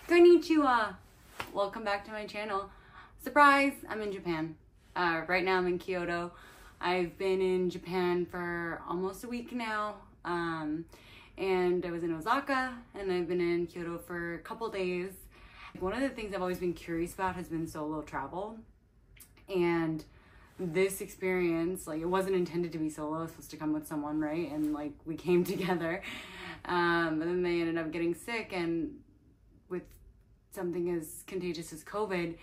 Konnichiwa! Welcome back to my channel. Surprise! I'm in Japan. Right now I'm in Kyoto. I've been in Japan for almost a week now. And I was in Osaka and I've been in Kyoto for a couple days. One of the things I've always been curious about has been solo travel. And this experience, like, it wasn't intended to be solo. I was supposed to come with someone, right? And like we came together. But then they ended up getting sick, and with something as contagious as COVID,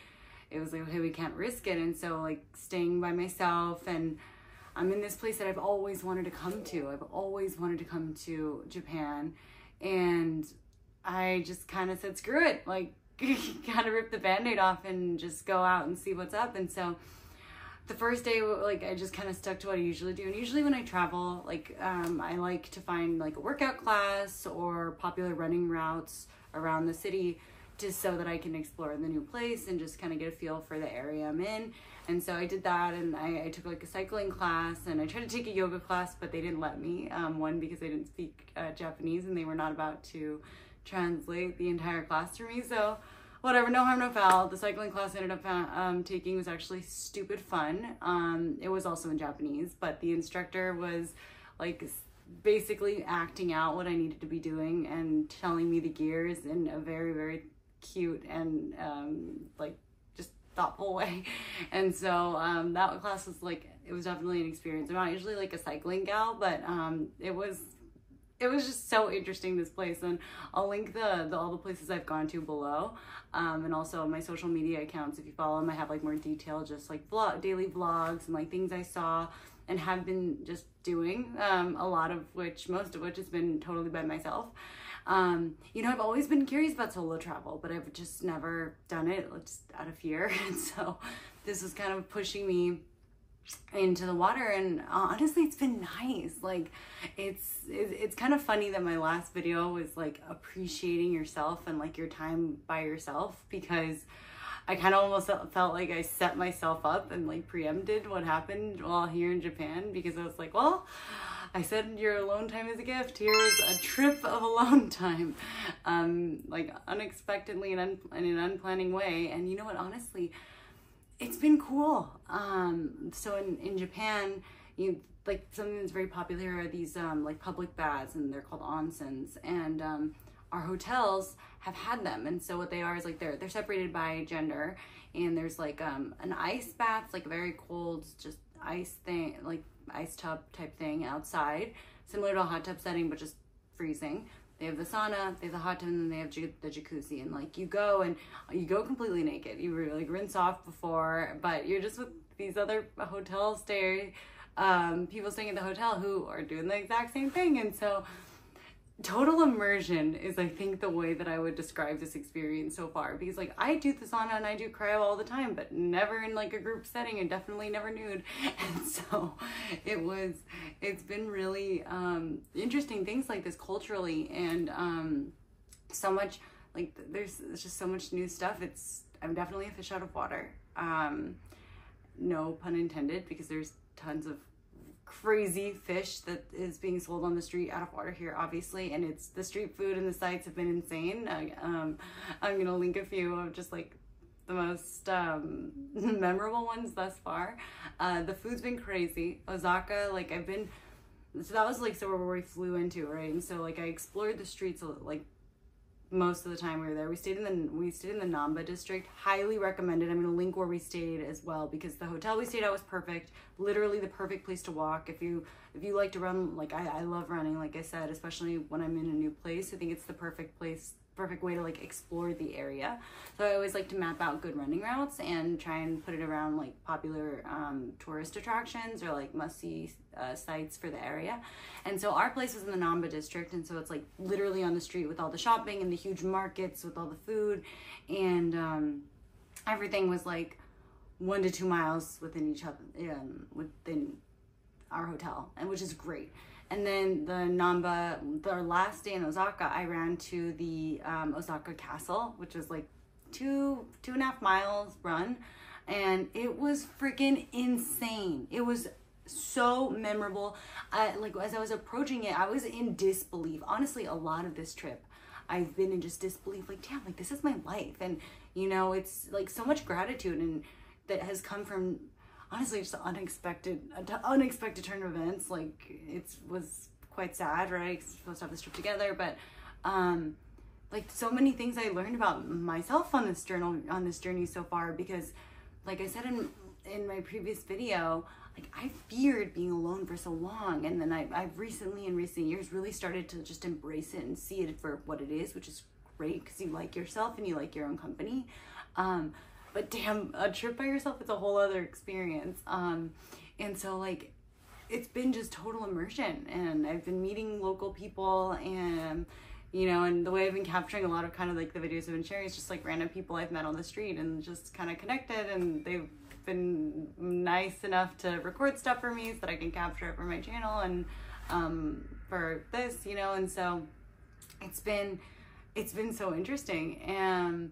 it was like, okay, we can't risk it. And so like staying by myself, and I'm in this place that I've always wanted to come to. I've always wanted to come to Japan, and I just kind of said, screw it. Like, gotta rip the band-aid off and just go out and see what's up. And so the first day, like, I just kind of stuck to what I usually do. And usually when I travel, like, I like to find like a workout class or popular running routes around the city, just so that I can explore the new place and just kind of get a feel for the area I'm in. And so I did that, and I took like a cycling class, and I tried to take a yoga class, but they didn't let me. One, because they didn't speak Japanese, and they were not about to translate the entire class for me. So whatever, no harm, no foul. The cycling class I ended up taking was actually stupid fun. It was also in Japanese, but the instructor was like basically acting out what I needed to be doing and telling me the gears in a very, very cute and like just thoughtful way. And so that class was like, it was definitely an experience. I'm not usually like a cycling gal, but it was just so interesting, this place. And I'll link all the places I've gone to below, and also my social media accounts. If you follow them, I have like more detailed, just like daily vlogs and like things I saw and have been just doing, most of which has been totally by myself. You know, I've always been curious about solo travel, but I've just never done it, just out of fear. And so this was kind of pushing me into the water, and honestly, it's been nice. Like, it's kind of funny that my last video was like appreciating yourself and like your time by yourself, because I kind of almost felt like I set myself up and like preempted what happened while here in Japan, because I was like, well, I said your alone time is a gift. Here's a trip of alone time, like unexpectedly and in an unplanning way. And you know what, honestly, it's been cool. So in Japan, like something that's very popular are these like public baths, and they're called onsens, and our hotels have had them. And so what they are is like they're separated by gender, and there's like an ice bath, like a very cold, just ice thing, like ice tub type thing outside, similar to a hot tub setting, but just freezing. They have the sauna, they have the hot tub, and then they have the jacuzzi. And like you go completely naked. You really like rinse off before, but you're just with these other people staying at the hotel who are doing the exact same thing. And so total immersion is, I think, the way that I would describe this experience so far, because like I do the sauna and I do cryo all the time, but never in like a group setting, and definitely never nude. And so it's been really interesting, things like this culturally, and so much, like there's just so much new stuff. I'm definitely a fish out of water, no pun intended, because there's tons of crazy fish that is being sold on the street out of water here, obviously, and it's the street food and the sights have been insane. I'm gonna link a few of just like the most memorable ones thus far. The food's been crazy. Osaka, like so that was like where we flew into, right? And so like I explored the streets like most of the time we were there. We stayed in the Namba district. Highly recommended. I'm gonna link where we stayed as well, because the hotel we stayed at was perfect. Literally the perfect place to walk. If you like to run, like I love running, like I said, especially when I'm in a new place. I think it's the perfect way to like explore the area. So I always like to map out good running routes and try and put it around like popular tourist attractions or like must-see sites for the area. And so our place was in the Namba district, and so it's like literally on the street with all the shopping and the huge markets with all the food, and everything was like 1 to 2 miles within each other, within our hotel, and which is great. And then our last day in Osaka, I ran to the Osaka Castle, which was like 2.5 miles run, and it was freaking insane. It was so memorable. Like as I was approaching it, I was in disbelief. Honestly, a lot of this trip, I've been in just disbelief, like, damn, like this is my life. And, you know, it's like so much gratitude and that has come from honestly just unexpected turn of events. Like it was quite sad, right? 'Cause we're supposed to have this trip together, but like so many things I learned about myself on this journey so far, because like I said in my previous video, like I feared being alone for so long, and then I've recently in recent years really started to just embrace it and see it for what it is, which is great because you like yourself and you like your own company. But damn, a trip by yourself is a whole other experience. And so like it's been just total immersion, and I've been meeting local people, and you know, and the way I've been capturing a lot of kind of like the videos I've been sharing is just like random people I've met on the street and just kind of connected, and they've been nice enough to record stuff for me so that I can capture it for my channel and for this, you know. And so it's been so interesting, and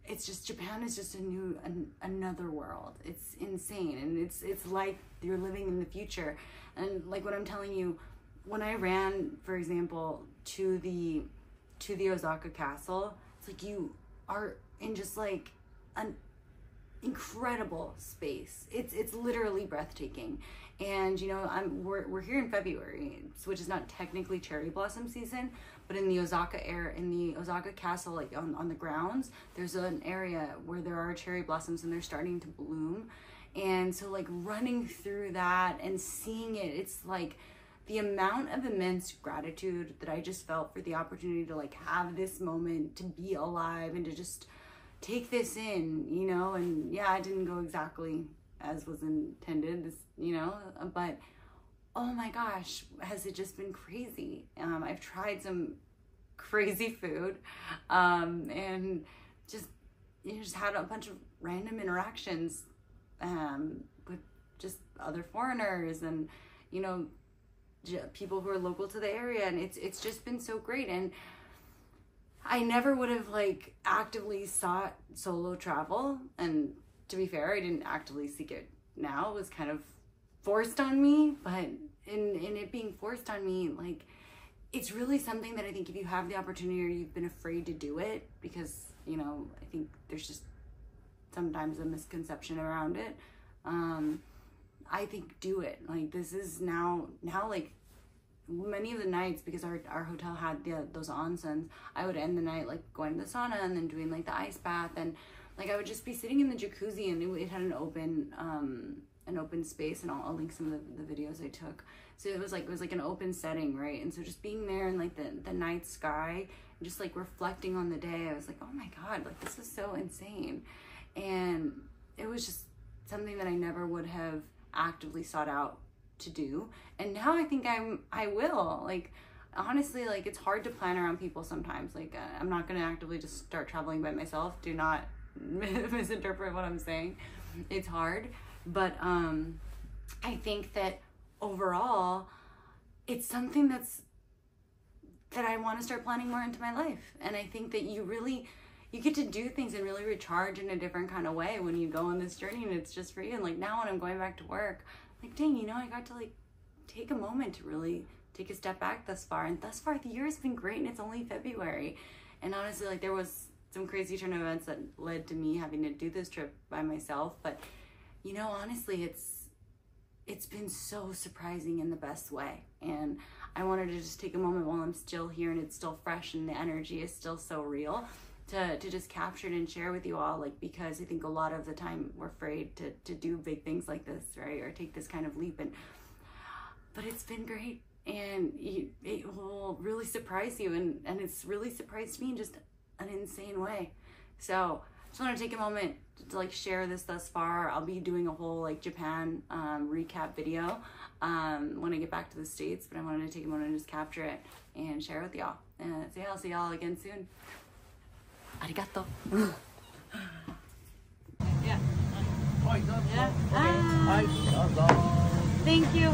it's just, Japan is just another world. It's insane, and it's like you're living in the future. And like what I'm telling you, when I ran, for example, to the Osaka castle, it's like you are in just like an incredible space. It's literally breathtaking. And you know, we're here in February, which is not technically cherry blossom season, but in the Osaka castle, like on the grounds, there's an area where there are cherry blossoms and they're starting to bloom. And so like running through that and seeing it, it's like the amount of immense gratitude that I just felt for the opportunity to like have this moment, to be alive and to just take this in, you know. And yeah, it didn't go exactly as was intended, you know, but oh my gosh, has it just been crazy. I've tried some crazy food, and just, you know, just had a bunch of random interactions with just other foreigners and, you know, people who are local to the area, and it's just been so great. And I never would have like actively sought solo travel, and to be fair, I didn't actively seek it. Now it was kind of forced on me, but in it being forced on me, like it's really something that I think if you have the opportunity or you've been afraid to do it, because, you know, I think there's just sometimes a misconception around it, I think do it. Like this is now like many of the nights, because our hotel had those onsens, I would end the night like going to the sauna and then doing like the ice bath, and like I would just be sitting in the jacuzzi, and it had an open space, and I'll link some of the videos I took. So it was like an open setting, right? And so just being there in like the night sky and just like reflecting on the day, I was like, oh my God, like this is so insane. And it was just something that I never would have actively sought out to do. And now I think I will. Like honestly, like it's hard to plan around people sometimes. Like I'm not gonna actively just start traveling by myself. Do not misinterpret what I'm saying. It's hard, but I think that overall it's something that I want to start planning more into my life. And I think that you get to do things and really recharge in a different kind of way when you go on this journey, and it's just for you. And like now when I'm going back to work, like dang, you know, I got to like take a moment to really take a step back thus far, and thus far the year has been great, and it's only February. And honestly, like there was some crazy turn of events that led to me having to do this trip by myself, but you know, honestly, it's been so surprising in the best way. And I wanted to just take a moment while I'm still here and it's still fresh and the energy is still so real to just capture it and share with you all, like, because I think a lot of the time we're afraid to do big things like this, right? Or take this kind of leap, but it's been great, and it will really surprise you, and it's really surprised me in just an insane way. So just want to take a moment to like share this thus far. I'll be doing a whole like Japan recap video when I get back to the States, but I wanted to take a moment and just capture it and share it with y'all. And so yeah, I'll see y'all again soon. Arigato. Yeah. Yeah. Thank you.